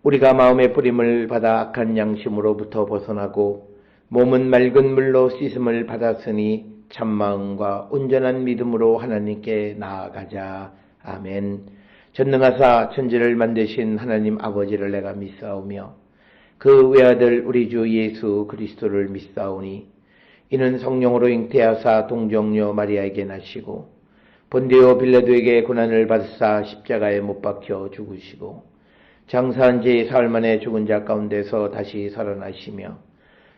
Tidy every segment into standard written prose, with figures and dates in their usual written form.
우리가 마음의 뿌림을 받아 악한 양심으로부터 벗어나고 몸은 맑은 물로 씻음을 받았으니 참마음과 온전한 믿음으로 하나님께 나아가자. 아멘. 전능하사 천지를 만드신 하나님 아버지를 내가 믿사오며 그 외아들 우리 주 예수 그리스도를 믿사오니 이는 성령으로 잉태하사 동정녀 마리아에게 나시고 본디오 빌라도에게 고난을 받으사 십자가에 못 박혀 죽으시고 장사한 지 사흘 만에 죽은 자 가운데서 다시 살아나시며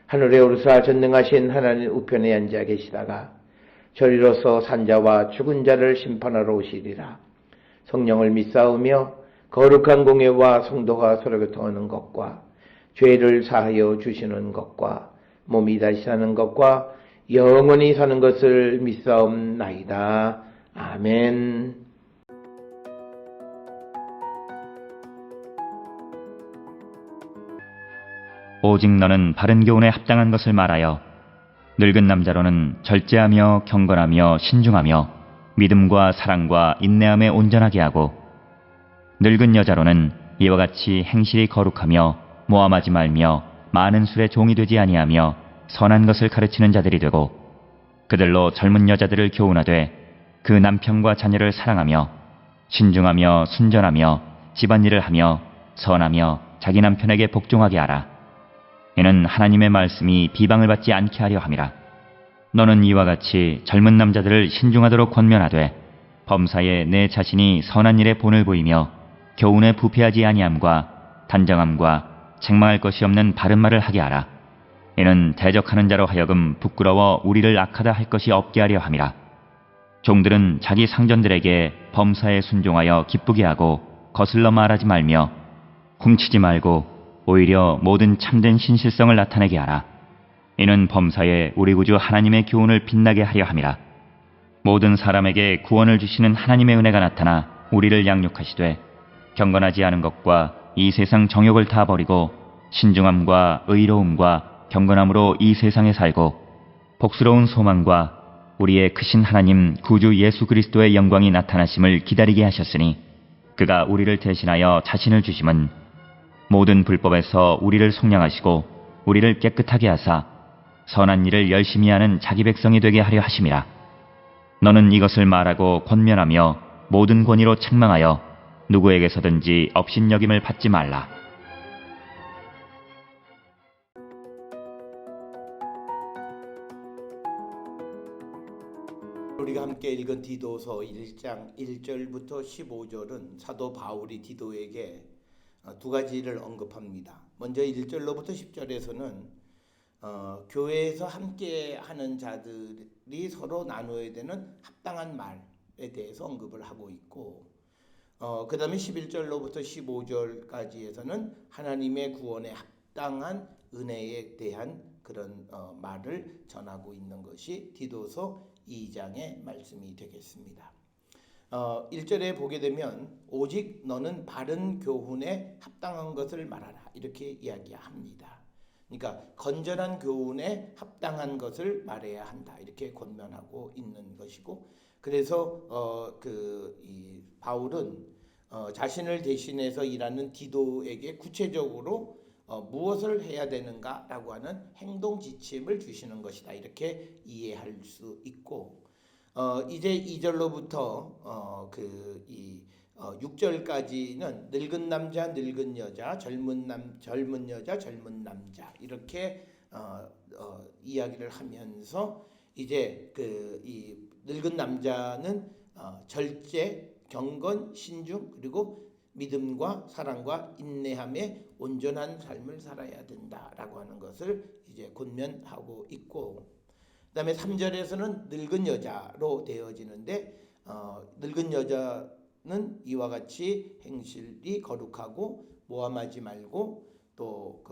하늘에 오르사 전능하신 하나님 우편에 앉아 계시다가 저리로서 산자와 죽은 자를 심판하러 오시리라. 성령을 믿사오며 거룩한 공예와 성도가 서로 교통하는 것과 죄를 사하여 주시는 것과 몸이 다시 사는 것과 영원히 사는 것을 믿사옵나이다. 아멘. 오직 너는 바른 교훈에 합당한 것을 말하여 늙은 남자로는 절제하며 경건하며 신중하며 믿음과 사랑과 인내함에 온전하게 하고 늙은 여자로는 이와 같이 행실이 거룩하며 모함하지 말며 많은 술에 종이 되지 아니하며 선한 것을 가르치는 자들이 되고 그들로 젊은 여자들을 교훈하되 그 남편과 자녀를 사랑하며 신중하며 순전하며 집안일을 하며 선하며 자기 남편에게 복종하게 하라. 이는 하나님의 말씀이 비방을 받지 않게 하려 함이라. 너는 이와 같이 젊은 남자들을 신중하도록 권면하되 범사에 내 자신이 선한 일에 본을 보이며 교훈에 부패하지 아니함과 단정함과 책망할 것이 없는 바른 말을 하게 하라. 이는 대적하는 자로 하여금 부끄러워 우리를 악하다 할 것이 없게 하려 함이라. 종들은 자기 상전들에게 범사에 순종하여 기쁘게 하고 거슬러 말하지 말며 훔치지 말고 오히려 모든 참된 신실성을 나타내게 하라. 이는 범사에 우리 구주 하나님의 교훈을 빛나게 하려 함이라. 모든 사람에게 구원을 주시는 하나님의 은혜가 나타나 우리를 양육하시되 경건하지 않은 것과 이 세상 정욕을 다 버리고 신중함과 의로움과 경건함으로 이 세상에 살고 복스러운 소망과 우리의 크신 하나님 구주 예수 그리스도의 영광이 나타나심을 기다리게 하셨으니 그가 우리를 대신하여 자신을 주심은 모든 불법에서 우리를 속량하시고 우리를 깨끗하게 하사 선한 일을 열심히 하는 자기 백성이 되게 하려 하심이라. 너는 이것을 말하고 권면하며 모든 권위로 책망하여 누구에게서든지 업신여김을 받지 말라. 우리가 함께 읽은 디도서 1장 1절부터 15절은 사도 바울이 디도에게 두 가지를 언급합니다. 먼저 1절로부터 10절에서는 교회에서 함께 하는 자들이 서로 나누어야 되는 합당한 말에 대해서 언급을 하고 있고 그 다음에 11절로부터 15절까지에서는 하나님의 구원에 합당한 은혜에 대한 그런 말을 전하고 있는 것이 디도서 2장의 말씀이 되겠습니다. 1절에 보게 되면 오직 너는 바른 교훈에 합당한 것을 말하라 이렇게 이야기합니다. 그러니까 건전한 교훈에 합당한 것을 말해야 한다 이렇게 권면하고 있는 것이고 그래서 이 바울은 자신을 대신해서 일하는 디도에게 구체적으로 무엇을 해야 되는가라고 하는 행동 지침을 주시는 것이다 이렇게 이해할 수 있고 이제 2절로부터 6절까지는 늙은 남자, 늙은 여자, 젊은 여자, 젊은 남자 이렇게 이야기를 하면서 이제 이 늙은 남자는 절제, 경건, 신중 그리고 믿음과 사랑과 인내함에 온전한 삶을 살아야 된다라고 하는 것을 이제 권면하고 있고 그다음에 3절에서는 늙은 여자로 되어지는데 늙은 여자는 이와 같이 행실이 거룩하고 모함하지 말고 또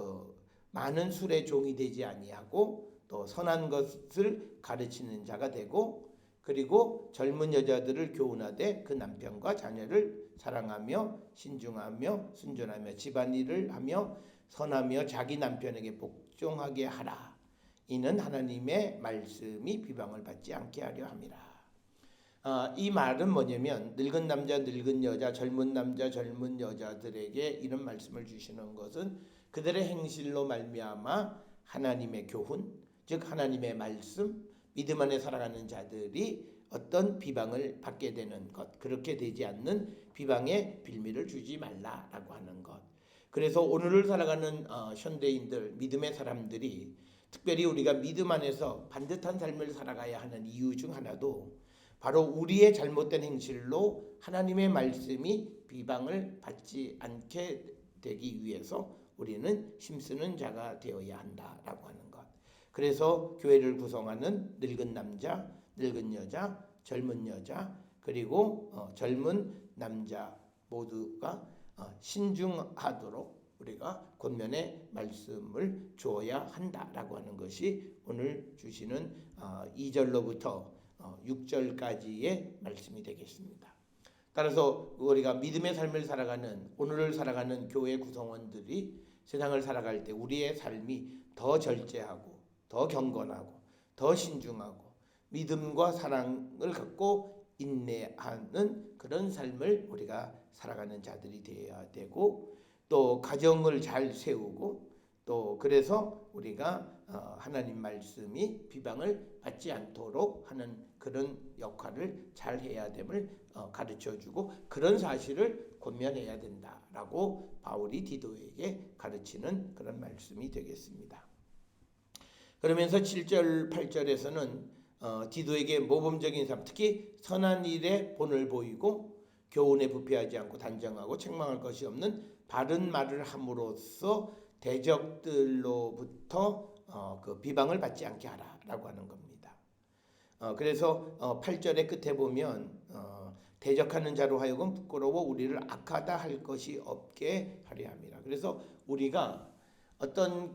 많은 술에 종이 되지 아니하고 또 선한 것을 가르치는 자가 되고 그리고 젊은 여자들을 교훈하되 그 남편과 자녀를 사랑하며 신중하며 순전하며 집안일을 하며 선하며 자기 남편에게 복종하게 하라. 이는 하나님의 말씀이 비방을 받지 않게 하려 함이라. 이 말은 뭐냐면 늙은 남자, 늙은 여자, 젊은 남자, 젊은 여자들에게 이런 말씀을 주시는 것은 그들의 행실로 말미암아 하나님의 교훈, 즉 하나님의 말씀, 믿음 안에 살아가는 자들이 어떤 비방을 받게 되는 것, 그렇게 되지 않는 비방의 빌미를 주지 말라라고 하는 것. 그래서 오늘을 살아가는 현대인들, 믿음의 사람들이 특별히 우리가 믿음 안에서 반듯한 삶을 살아가야 하는 이유 중 하나도 바로 우리의 잘못된 행실로 하나님의 말씀이 비방을 받지 않게 되기 위해서 우리는 힘쓰는 자가 되어야 한다라고 하는 것. 그래서 교회를 구성하는 늙은 남자, 늙은 여자, 젊은 여자, 그리고 젊은 남자 모두가 신중하도록 우리가 권면의 말씀을 주어야 한다라고 하는 것이 오늘 주시는 2절로부터 6절까지의 말씀이 되겠습니다. 따라서 우리가 믿음의 삶을 살아가는 오늘을 살아가는 교회 구성원들이 세상을 살아갈 때 우리의 삶이 더 절제하고 더 경건하고 더 신중하고 믿음과 사랑을 갖고 인내하는 그런 삶을 우리가 살아가는 자들이 되어야 되고 또 가정을 잘 세우고 또 그래서 우리가 하나님 말씀이 비방을 받지 않도록 하는 그런 역할을 잘 해야 됨을 가르쳐주고 그런 사실을 권면해야 된다라고 바울이 디도에게 가르치는 그런 말씀이 되겠습니다. 그러면서 7절 8절에서는 디도에게 모범적인 삶, 특히 선한 일에 본을 보이고 교훈에 부패하지 않고 단정하고 책망할 것이 없는 바른 말을 함으로써 대적들로부터 그 비방을 받지 않게 하라라고 하는 겁니다. 그래서 8절의 끝에 보면 대적하는 자로 하여금 부끄러워 우리를 악하다 할 것이 없게 하려 함이라. 그래서 우리가 어떤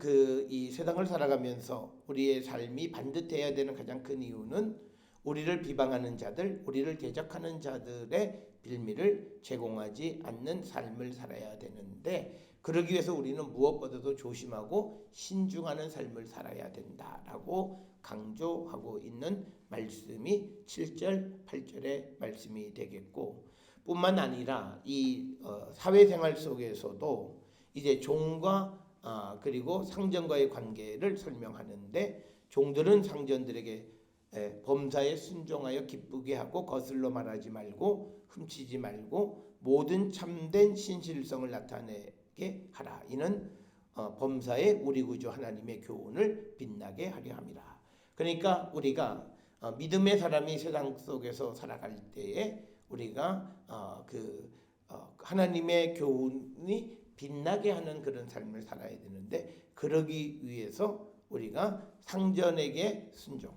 이 세상을 살아가면서 우리의 삶이 반듯해야 되는 가장 큰 이유는 우리를 비방하는 자들, 우리를 대적하는 자들의 빌미를 제공하지 않는 삶을 살아야 되는데 그러기 위해서 우리는 무엇보다도 조심하고 신중하는 삶을 살아야 된다라고 강조하고 있는 말씀이 7절, 8절의 말씀이 되겠고 뿐만 아니라 이 사회생활 속에서도 이제 종과 그리고 상전과의 관계를 설명하는데 종들은 상전들에게 범사에 순종하여 기쁘게 하고 거슬러 말하지 말고 훔치지 말고 모든 참된 신실성을 나타내게 하라. 이는 범사에 우리 구주 하나님의 교훈을 빛나게 하려 함이라. 그러니까 우리가 믿음의 사람이 세상 속에서 살아갈 때에 우리가 하나님의 교훈이 빛나게 하는 그런 삶을 살아야 되는데 그러기 위해서 우리가 상전에게 순종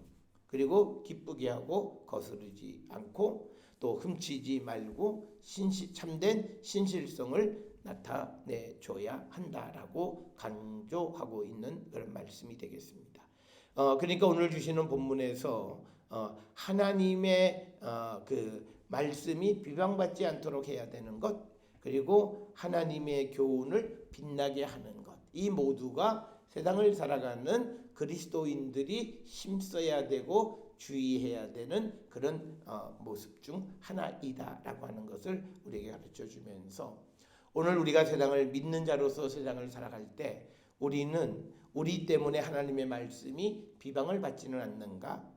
그리고 기쁘게 하고 거스르지 않고 또 훔치지 말고 참된 신실성을 나타내줘야 한다라고 강조하고 있는 그런 말씀이 되겠습니다. 그러니까 오늘 주시는 본문에서 하나님의 그 말씀이 비방받지 않도록 해야 되는 것 그리고 하나님의 교훈을 빛나게 하는 것 이 모두가 세상을 살아가는 그리스도인들이 힘써야 되고 주의해야 되는 그런 모습 중 하나이다라고 하는 것을 우리에게 가르쳐주면서 오늘 우리가 세상을 믿는 자로서 세상을 살아갈 때 우리는 우리 때문에 하나님의 말씀이 비방을 받지는 않는가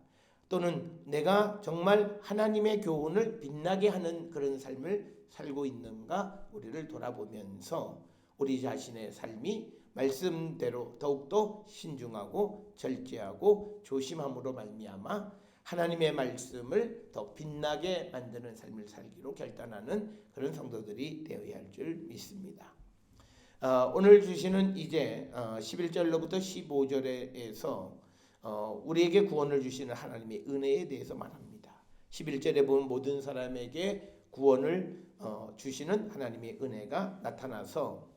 또는 내가 정말 하나님의 교훈을 빛나게 하는 그런 삶을 살고 있는가 우리를 돌아보면서 우리 자신의 삶이 말씀대로 더욱더 신중하고 절제하고 조심함으로 말미암아 하나님의 말씀을 더 빛나게 만드는 삶을 살기로 결단하는 그런 성도들이 되어야 할 줄 믿습니다. 오늘 주시는 이제 11절로부터 15절에서 우리에게 구원을 주시는 하나님의 은혜에 대해서 말합니다. 11절에 보면 모든 사람에게 구원을 주시는 하나님의 은혜가 나타나서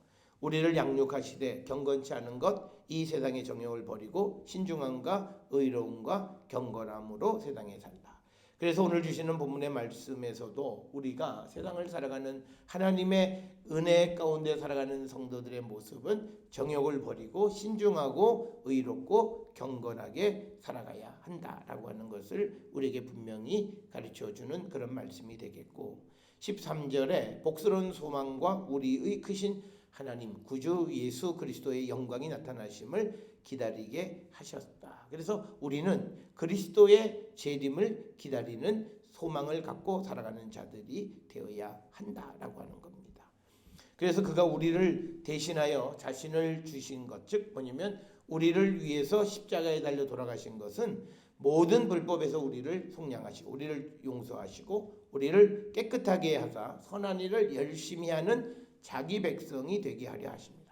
우리를 양육하시되 경건치 않은 것 이 세상의 정욕을 버리고 신중함과 의로움과 경건함으로 세상에 살라. 그래서 오늘 주시는 본문의 말씀에서도 우리가 세상을 살아가는 하나님의 은혜 가운데 살아가는 성도들의 모습은 정욕을 버리고 신중하고 의롭고 경건하게 살아가야 한다라고 하는 것을 우리에게 분명히 가르쳐주는 그런 말씀이 되겠고, 13절에 복스러운 소망과 우리의 크신 하나님 구주 예수 그리스도의 영광이 나타나심을 기다리게 하셨다. 그래서 우리는 그리스도의 재림을 기다리는 소망을 갖고 살아가는 자들이 되어야 한다라고 하는 겁니다. 그래서 그가 우리를 대신하여 자신을 주신 것, 즉 뭐냐면 우리를 위해서 십자가에 달려 돌아가신 것은 모든 불법에서 우리를 속량하시고 우리를 용서하시고 우리를 깨끗하게 하사 선한 일을 열심히 하는 자기 백성이 되게 하려 하십니다.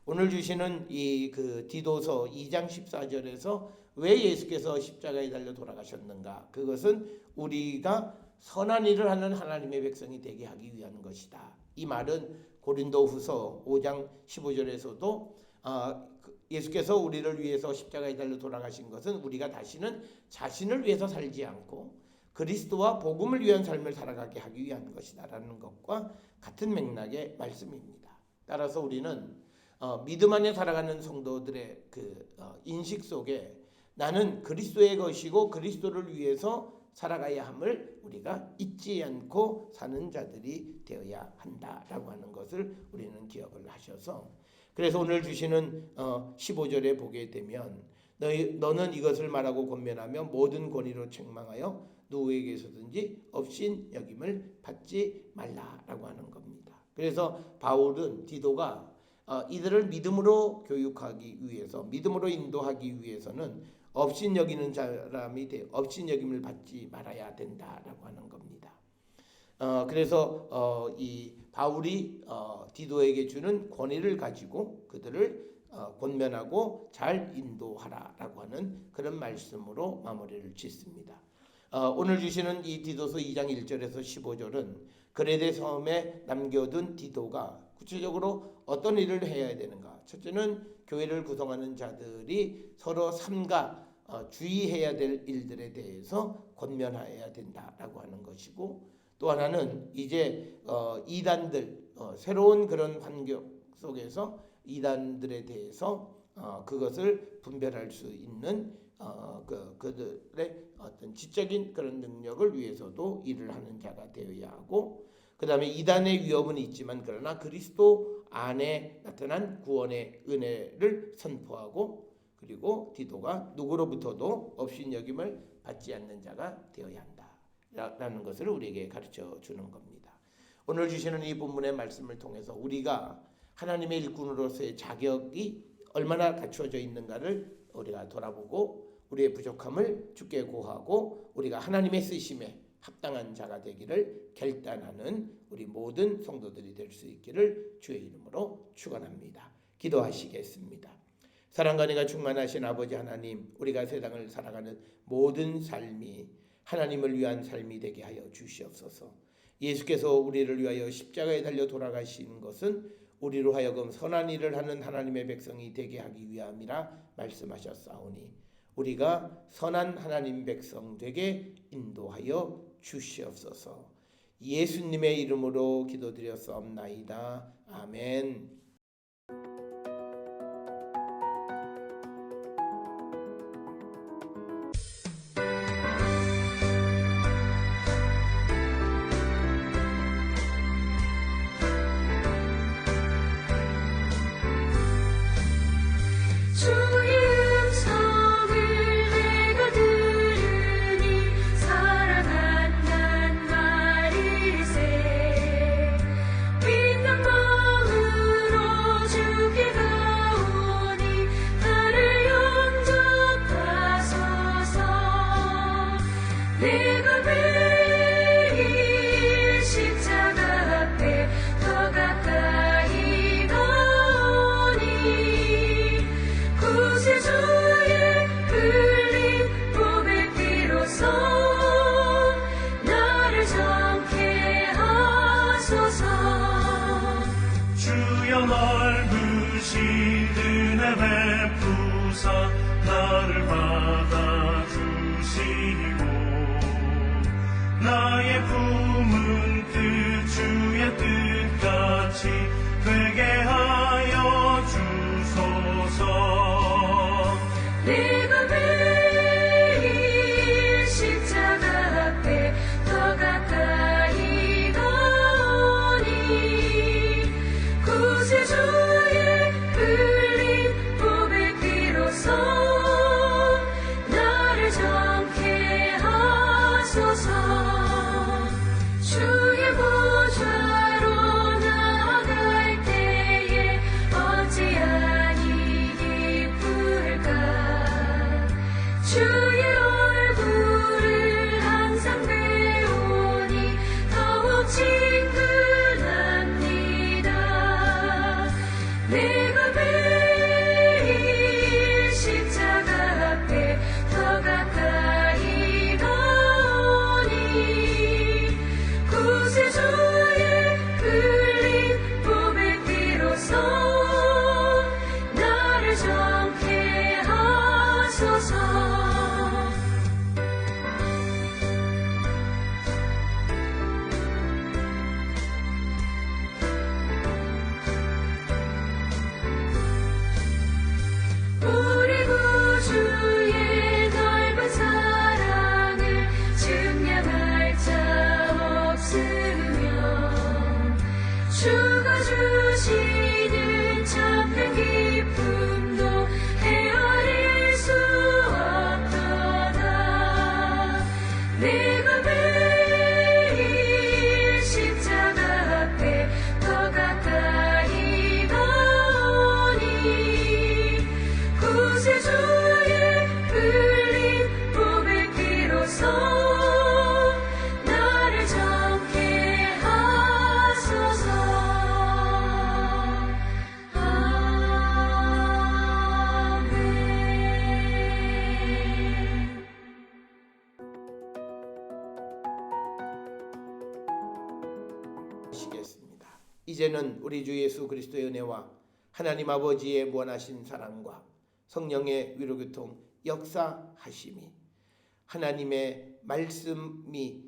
오늘 주시는 이 디도서 2장 14절에서 왜 예수께서 십자가에 달려 돌아가셨는가? 그것은 우리가 선한 일을 하는 하나님의 백성이 되게 하기 위한 것이다. 이 말은 고린도후서 5장 15절에서도 예수께서 우리를 위해서 십자가에 달려 돌아가신 것은 우리가 다시는 자신을 위해서 살지 않고 그리스도와 복음을 위한 삶을 살아가게 하기 위한 것이다 라는 것과 같은 맥락의 말씀입니다. 따라서 우리는 믿음 안에 살아가는 성도들의 인식 속에 나는 그리스도의 것이고 그리스도를 위해서 살아가야 함을 우리가 잊지 않고 사는 자들이 되어야 한다라고 하는 것을 우리는 기억을 하셔서, 그래서 오늘 주시는 15절에 보게 되면 너는 이것을 말하고 권면하며 모든 권위로 책망하여 누구에게서든지 업신여김을 받지 말라라고 하는 겁니다. 그래서 바울은 디도가 이들을 믿음으로 교육하기 위해서, 믿음으로 인도하기 위해서는 업신여기는 사람이 업신여김을 받지 말아야 된다라고 하는 겁니다. 그래서 이 바울이 디도에게 주는 권위를 가지고 그들을 권면하고 잘 인도하라라고 하는 그런 말씀으로 마무리를 짓습니다. 오늘 주시는 이 디도서 2장 1절에서 15절은 그레데 섬에 남겨둔 디도가 구체적으로 어떤 일을 해야 되는가? 첫째는 교회를 구성하는 자들이 서로 삼가 주의해야 될 일들에 대해서 권면해야 된다라고 하는 것이고, 또 하나는 이제 이단들, 새로운 그런 환경 속에서 이단들에 대해서 그것을 분별할 수 있는 그들의 어떤 지적인 그런 능력을 위해서도 일을 하는 자가 되어야 하고, 그 다음에 이단의 위협은 있지만 그러나 그리스도 안에 나타난 구원의 은혜를 선포하고, 그리고 디도가 누구로부터도 업신여김을 받지 않는 자가 되어야 한다라는 것을 우리에게 가르쳐 주는 겁니다. 오늘 주시는 이 본문의 말씀을 통해서 우리가 하나님의 일꾼으로서의 자격이 얼마나 갖추어져 있는가를 우리가 돌아보고 우리의 부족함을 주께 고하고 우리가 하나님의 쓰심에 합당한 자가 되기를 결단하는 우리 모든 성도들이 될 수 있기를 주의 이름으로 축원합니다. 기도하시겠습니다. 사랑과 은혜가 충만하신 아버지 하나님, 우리가 세상을 살아가는 모든 삶이 하나님을 위한 삶이 되게 하여 주시옵소서. 예수께서 우리를 위하여 십자가에 달려 돌아가신 것은 우리로 하여금 선한 일을 하는 하나님의 백성이 되게 하기 위함이라 말씀하셨사오니 우리가 선한 하나님 백성 되게 인도하여 주시옵소서. 예수님의 이름으로 기도드렸사옵나이다. 아멘. 넓으신 은혜 베푸사 나를 받아주시고 나의 품은 뜻 주의 뜻같이 되게 하여 주소서. 내가 매일 십자가 앞에 더 가까이 가오니 구세주의 흘린 보배 피로써 나를 정케 하소서. 주의 보좌로 나아갈 때에 어찌하니 기쁠까. 주의 얼굴을 항상 배우니 더욱 친근합니다. 내가 매일 십자가 앞에 더 가까이 가오니 구세주의 흘린 보배 피로써 나를 정케 하소서. 우리 구주의 넓은 사랑을 증량할 자 없으며 주가 주시는 참된 기쁨도 헤아릴 수 없도다. 내가 매일 십자가 앞에 더 가까이 가오니 구세주의 흘린 보배 피로써 나를 정케 하소서. 아멘. 시겠습니다. 이제는 우리 주 예수 그리스도의 은혜와 하나님 아버지의 무한하신 사랑과 성령의 위로교통 역사하심이 하나님의 말씀이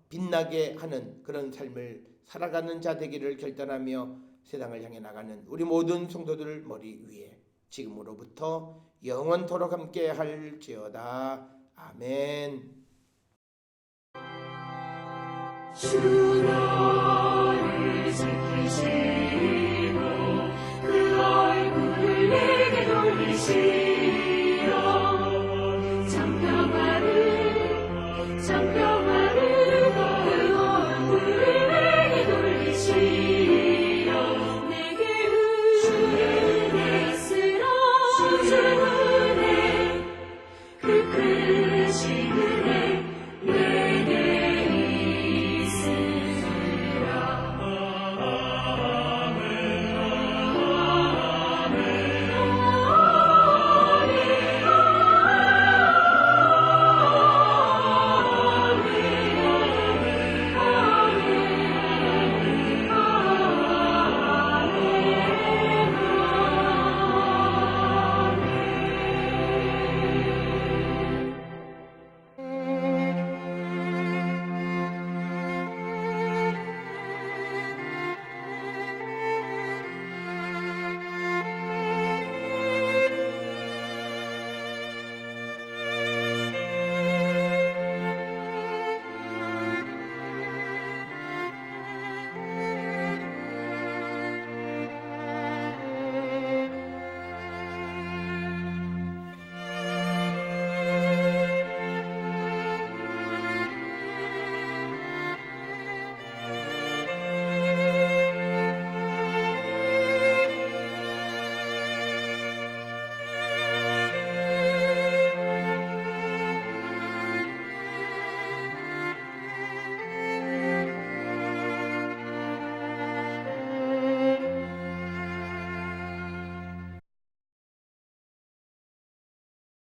빛나게 하는 그런 삶을 살아가는 자 되기를 결단하며 세상을 향해 나가는 우리 모든 성도들 머리 위에 지금으로부터 영원토록 함께 할지어다. 아멘. 주 너를 지키시고 그 얼굴을 내게 돌리시고